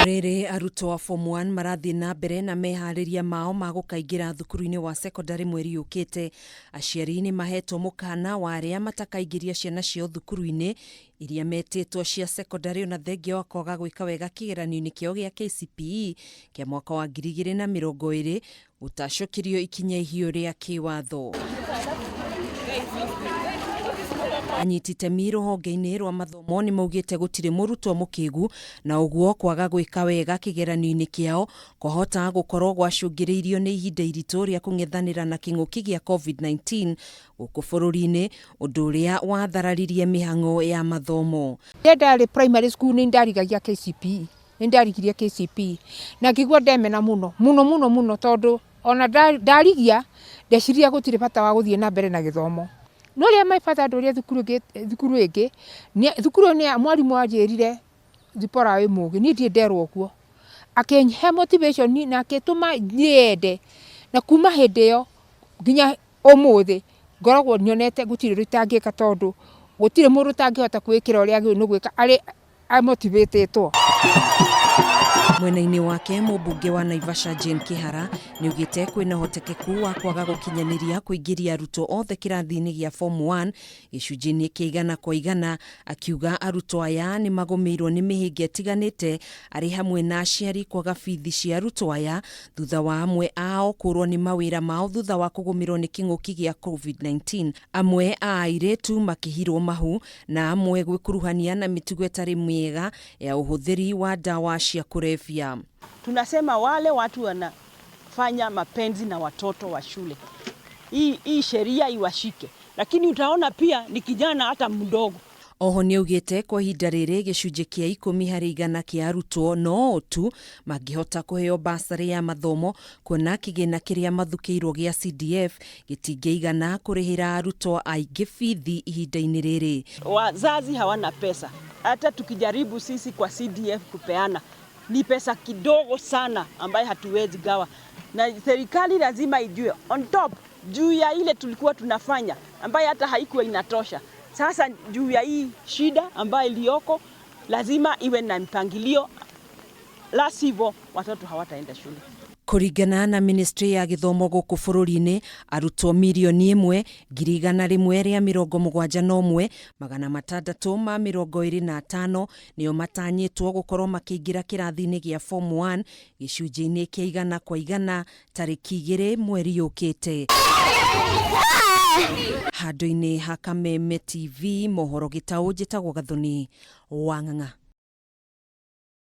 Riri arutwo a form 1 marathi na mbere na mehariria mao ma gukaingira thukuru-ini wa secondary mweri ukite. Aciari ni mahetwo mukana wa aria matakaingiria ciana cio thukuru-ini iria metitwo cia secondary na thengio wa kwaga gwika wega kigeranio-ini kiao gia KCPE kia mwaka wa 2020 utacokirio ikinya ihio ria kiwatho. Anyiti itemi ruhonge-ini rwa mathomo ni maugite gutire murutwo mukigu na uguo kwaga gwika wega kigeranio-ini kiao kohota gukorwo gwacungiriirio ni ihinda iritu ria kung'ethanira na king'uki gia COVID-19 guku bururi-ini, undu uria wathararirie mihang'o ya mathomo. Ndari primary school ni ndarigagia KCPE, ni ndarigirie KCPE na ngigwa ndemena muno tondu ona ndarigia ndeciria gutire bata wa guthie na mbere na githomo. No ria mai bata ndoria thukuru ingi thukuru ni mwarimu wanjirire thipora wi mugi ni ndie nderwo kuo akenhe motivation na akituma nyende na kuma hindi yo nginya umuthi ngoragwo nyonete gutire ritangika tondu gutire mundu tangihota kwikira uria agirwo ni gwika ari motivatetwo. Mwena-ini wake Mumbunge wa Naivasha Jane Kihara niaugite kwina uhotekeku wa kwaga gukinyaniria kuingiria arutwo othe kirathi-ini gia form 1 gicunji-ini kia 100%, akiuga arutwo aya ni magumirwo ni mihinga itiganite ari hamwe na aciari kwaga bithi cia arutwo aya thutha wa amwe ao kurwo ni mawira mao thutha wa kugumirwo ni king'uki gia COVID-19. Amwe a airitu makihirwo mahu na amwe gwikuruhania na mitugo itari miega ya uhuthiri wa ndawa cia kurebia. Tunasema wale watu wanafanya mapenzi na watoto wa shule, hii sheria iwashike, lakini utaona pia ni kijana hata mdogo. Oho niaugite kwa ihinda riri gicunji kia 10 hari 100 kia arutwo no tu mangihota kuheo basari ya mathomo kuona kigina kiria mathukiirwo gia CDF gitingeigana kurihira arutwo aingi bithi ihinda-ini riri. Wazazi hawana pesa, hata tukijaribu sisi kwa CDF kupeana ni pesa kidogo sana ambaye hatuwezi gawa, na serikali lazima ijue on top juu ya ile tulikuwa tunafanya ambaye hata haikuwa inatosha. Sasa juu ya hii shida ambayo iliyoko lazima iwe na mpangilio, la sivyo watoto hawataenda shule. Kuringana na ministry ya githomo guku bururi-ini, arutwo 1,171,625 nio matanyitwo gukorwo makiingira kirathi-ini gia form 1 gicunji-ini kia 100% tariki 2 mweri ukite. Handu-ini ha Kameme TV mohoro gitau njitagwo Gathoni wa Ng'ang'a.